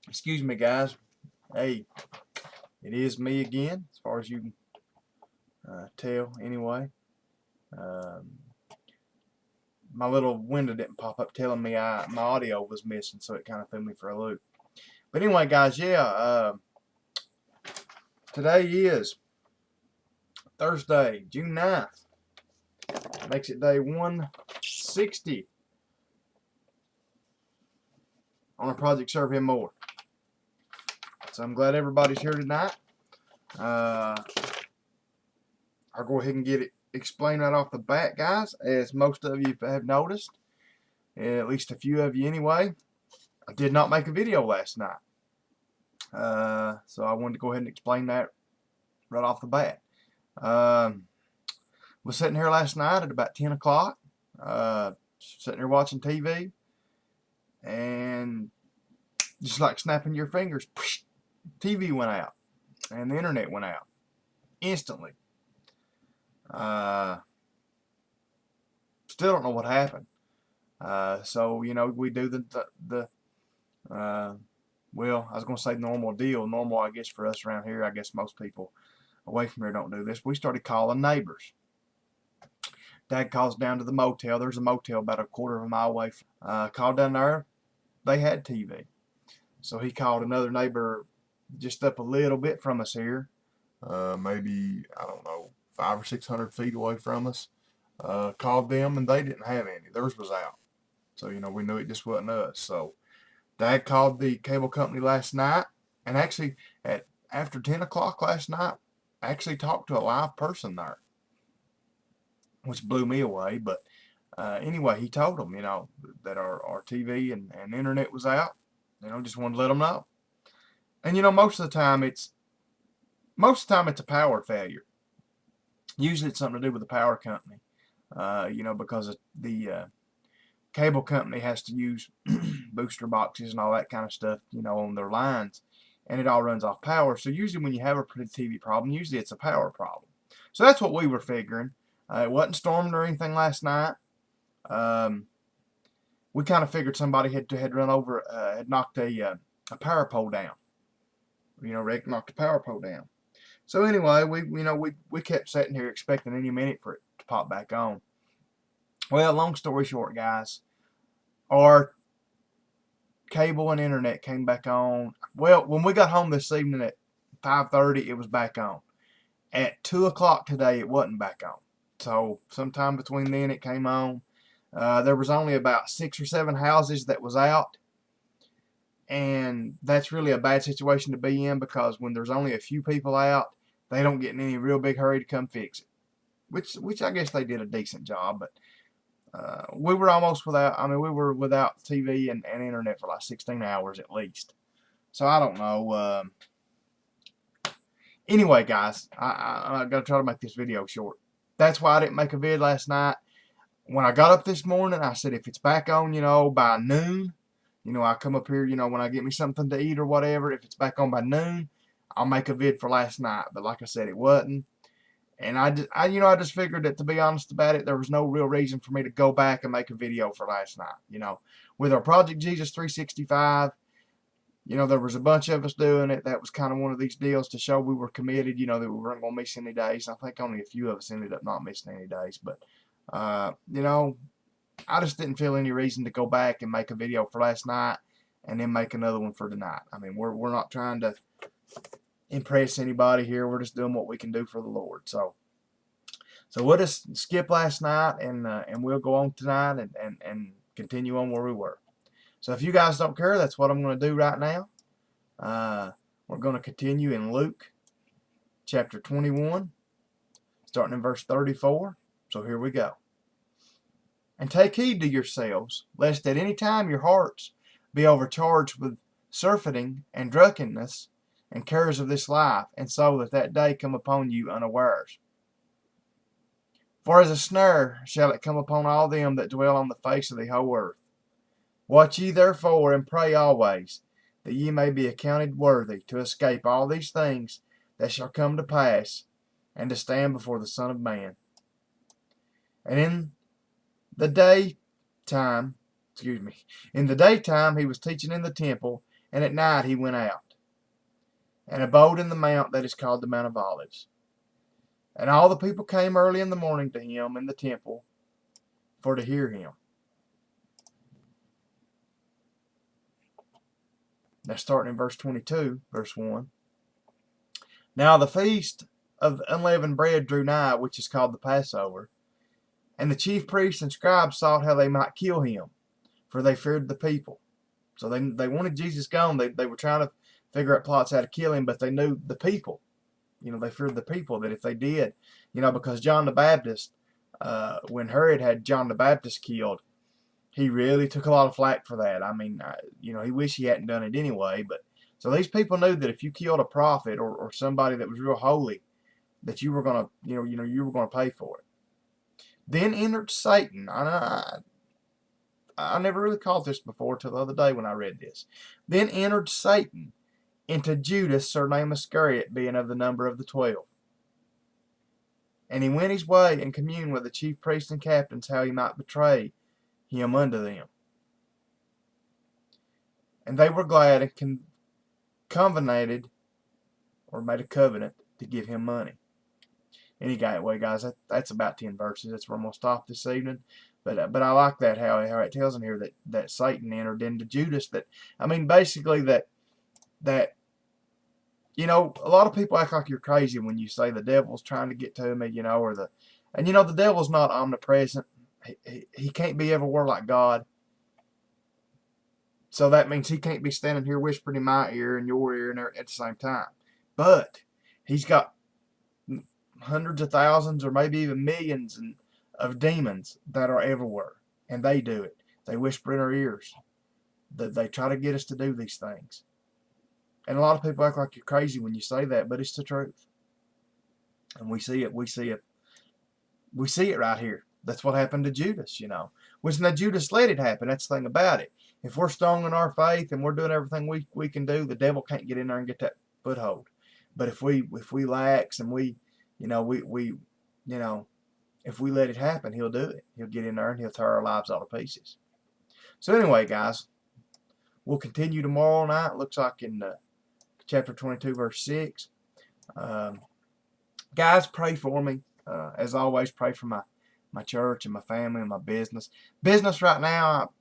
Excuse me, guys. Hey, it is me again, as far as you can tell anyway. My little window didn't pop up telling me my audio was missing, so it kind of threw me for a loop. But anyway, guys, yeah, today is Thursday, June 9th. Makes it day 160 on our project Serve Him More. So I'm glad everybody's here tonight. I'll go ahead and get it explained right off the bat, guys. As most of you have noticed, at least a few of you anyway, I did not make a video last night. So I wanted to go ahead and explain that right off the bat. Was sitting here last night at about 10 o'clock, sitting here watching TV, and just like snapping your fingers, TV went out, and the internet went out instantly. Still don't know what happened. So you know, we do the well, I was gonna say normal deal. Normal, I guess, for us around here. I guess most people away from here don't do this. We started calling neighbors. Dad calls down to the motel. There's a motel about a quarter of a mile away. Called down there. They had TV. So he called another neighbor just up a little bit from us here. Maybe, I don't know, 500 or 600 feet away from us. Called them, and they didn't have any. Theirs was out. So, you know, we knew it just wasn't us. So Dad called the cable company last night, and actually after 10 o'clock last night, actually talked to a live person there, which blew me away. But anyway, he told them, you know, that our TV and internet was out. You know, just wanted to let them know. And you know, most of the time it's a power failure. Usually it's something to do with the power company. You know, because the cable company has to use booster boxes and all that kind of stuff, you know, on their lines, and it all runs off power. So usually when you have a TV problem, usually it's a power problem. So that's what we were figuring. It wasn't storming or anything last night. We kind of figured somebody had run over, had knocked a power pole down. You know, Rick knocked a power pole down. So anyway, we kept sitting here expecting any minute for it to pop back on. Well, long story short, guys, our cable and internet came back on. Well, when we got home this evening at 5:30, it was back on. At 2 o'clock today, it wasn't back on. So sometime between then, it came on. There was only about 6 or 7 houses that was out, and that's really a bad situation to be in, because when there's only a few people out, they don't get in any real big hurry to come fix it, which I guess they did a decent job. But we were almost without. I mean, we were without TV and internet for like 16 hours at least. So I don't know. Anyway, guys, I gotta try to make this video short. That's why I didn't make a vid last night. When I got up this morning, I said if it's back on, you know, by noon, you know, I come up here, you know, when I get me something to eat or whatever, if it's back on by noon, I'll make a vid for last night. But like I said, it wasn't. And I just figured that, to be honest about it, there was no real reason for me to go back and make a video for last night. You know, with our Project Jesus 365, you know, there was a bunch of us doing it. That was kind of one of these deals to show we were committed, you know, that we weren't going to miss any days. I think only a few of us ended up not missing any days. But, you know, I just didn't feel any reason to go back and make a video for last night and then make another one for tonight. I mean, we're not trying to impress anybody here. We're just doing what we can do for the Lord. So we'll just skip last night and we'll go on tonight and continue on where we were. So if you guys don't care, that's what I'm going to do right now. We're going to continue in Luke chapter 21, starting in verse 34. So here we go. And take heed to yourselves, lest at any time your hearts be overcharged with surfeiting and drunkenness and cares of this life, and so that day come upon you unawares. For as a snare shall it come upon all them that dwell on the face of the whole earth. Watch ye therefore, and pray always, that ye may be accounted worthy to escape all these things that shall come to pass, and to stand before the Son of Man. And in the daytime excuse me, in the daytime he was teaching in the temple, and at night he went out, and abode in the mount that is called the Mount of Olives. And all the people came early in the morning to him in the temple for to hear him. Now starting in verse 22, verse 1. Now the feast of unleavened bread drew nigh, which is called the Passover. And the chief priests and scribes sought how they might kill him, for they feared the people. So they wanted Jesus gone. They were trying to figure out plots how to kill him, but they knew the people. They feared the people, that if they did, because John the Baptist, when Herod had John the Baptist killed, he really took a lot of flack for that. I mean, he wished he hadn't done it anyway. But so these people knew that if you killed a prophet or somebody that was real holy, that you were gonna, you were gonna pay for it. Then entered Satan. I never really caught this before till the other day when I read this. Then entered Satan into Judas, surnamed Iscariot, being of the number of the 12. And he went his way and communed with the chief priests and captains how he might betray him unto them. And they were glad and covenanted, or made a covenant, to give him money. Anyway, guys, that's about 10 verses. That's where I'm going to stop this evening. But I like that, how it tells in here that Satan entered into Judas. Basically that a lot of people act like you're crazy when you say the devil's trying to get to me, the devil's not omnipresent. He can't be everywhere like God. So that means he can't be standing here whispering in my ear and your ear and at the same time. But he's got hundreds of thousands or maybe even millions of demons that are everywhere. And they do it. They whisper in our ears. They try to get us to do these things. And a lot of people act like you're crazy when you say that, but it's the truth. And we see it. We see it right here. That's what happened to Judas, Which now Judas let it happen. That's the thing about it. If we're strong in our faith and we're doing everything we can do, the devil can't get in there and get that foothold. But if we lax and if we let it happen, he'll do it. He'll get in there and he'll tear our lives all to pieces. So anyway, guys, we'll continue tomorrow night. It looks like in chapter 22, verse 6. Guys, pray for me. As always, pray for my church and my family and my business. Business right now,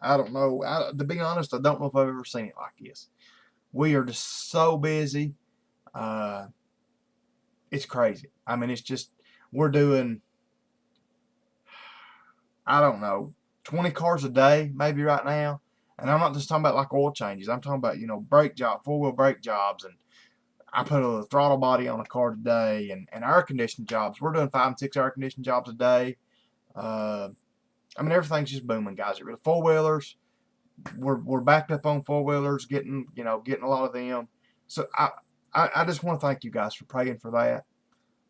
I don't know. To be honest, I don't know if I've ever seen it like this. We are just so busy. It's crazy. It's just, we're doing, I don't know, 20 cars a day maybe right now. And I'm not just talking about like oil changes. I'm talking about, brake job, four-wheel brake jobs. And I put a throttle body on a car today, and air conditioning jobs. We're doing 5 and 6 air conditioning jobs a day. Everything's just booming, guys. It really, four-wheelers, we're backed up on four-wheelers, getting a lot of them. So I just want to thank you guys for praying for that.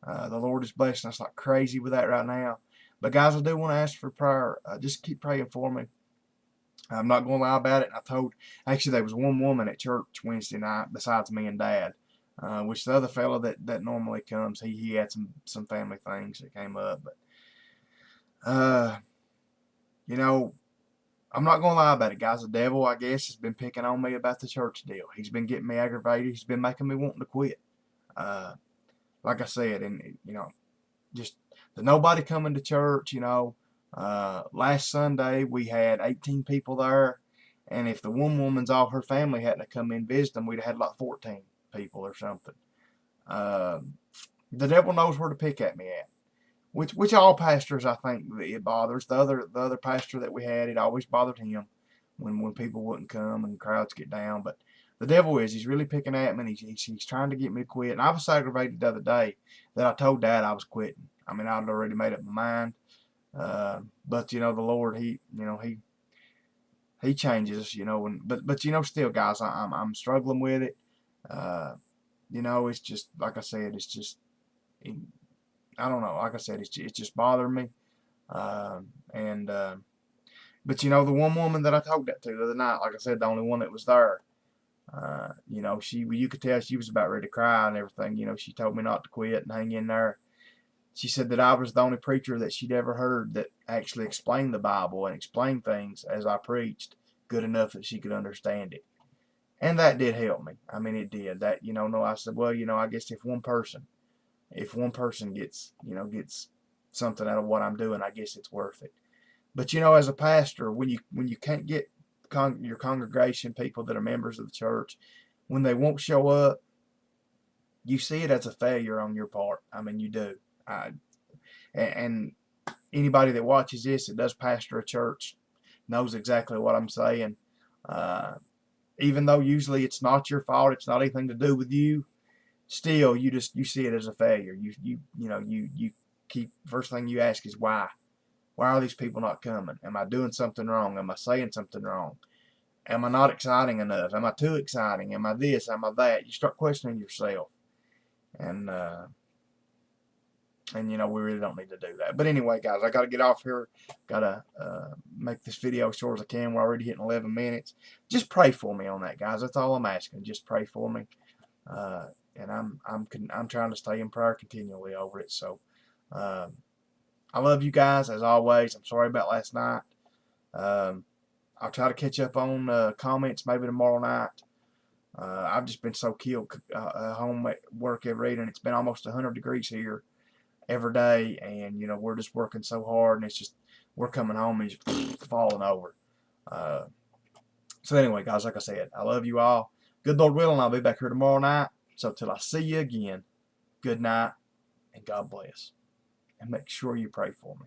The Lord is blessing us like crazy with that right now. But guys, I do want to ask for prayer. Just keep praying for me. I'm not going to lie about it. Actually, there was one woman at church Wednesday night besides me and Dad. Which the other fellow that normally comes, he had some family things that came up. But I'm not gonna lie about it, guys. The devil, I guess, has been picking on me about the church deal. He's been getting me aggravated. He's been making me wanting to quit. Like I said, and just the nobody coming to church. Last Sunday we had 18 people there, and if the one woman's all her family hadn't come in visit them, we'd have had like 14 people or something. The devil knows where to pick at me at. Which all pastors, I think, it bothers. The other pastor that we had, it always bothered him when people wouldn't come and crowds get down. But the devil he's really picking at me, and he's trying to get me to quit. And I was aggravated the other day that I told Dad I was quitting. I'd already made up my mind. But the Lord, he changes us, but still, guys, I'm struggling with it. It's just, like I said, it's just, I don't know, like I said, it's just bothering me. But the one woman that I told that to the other night, like I said, the only one that was there, you could tell she was about ready to cry and everything. She told me not to quit and hang in there. She said that I was the only preacher that she'd ever heard that actually explained the Bible and explained things as I preached good enough that she could understand it. And that did help me. I mean, it did. That, no, I said, well, I guess if one person gets, gets something out of what I'm doing, I guess it's worth it. But, as a pastor, when you can't get your congregation, people that are members of the church, when they won't show up, you see it as a failure on your part. I mean, you do. And anybody that watches this that does pastor a church knows exactly what I'm saying. Even though usually it's not your fault, it's not anything to do with you, still you see it as a failure. You keep, first thing you ask is why. Why are these people not coming? Am I doing something wrong? Am I saying something wrong? Am I not exciting enough? Am I too exciting? Am I this? Am I that? You start questioning yourself. And we really don't need to do that. But anyway, guys, I got to get off here. Got to make this video as short as I can. We're already hitting 11 minutes. Just pray for me on that, guys. That's all I'm asking. Just pray for me. And I'm trying to stay in prayer continually over it. So I love you guys as always. I'm sorry about last night. I'll try to catch up on comments maybe tomorrow night. I've just been so killed home at work every day, and it's been almost 100 degrees here every day, and we're just working so hard, and it's just we're coming home and just falling over. So anyway, guys, like I said, I love you all. Good Lord willing, I'll be back here tomorrow night. So till I see you again, good night and God bless. And make sure you pray for me.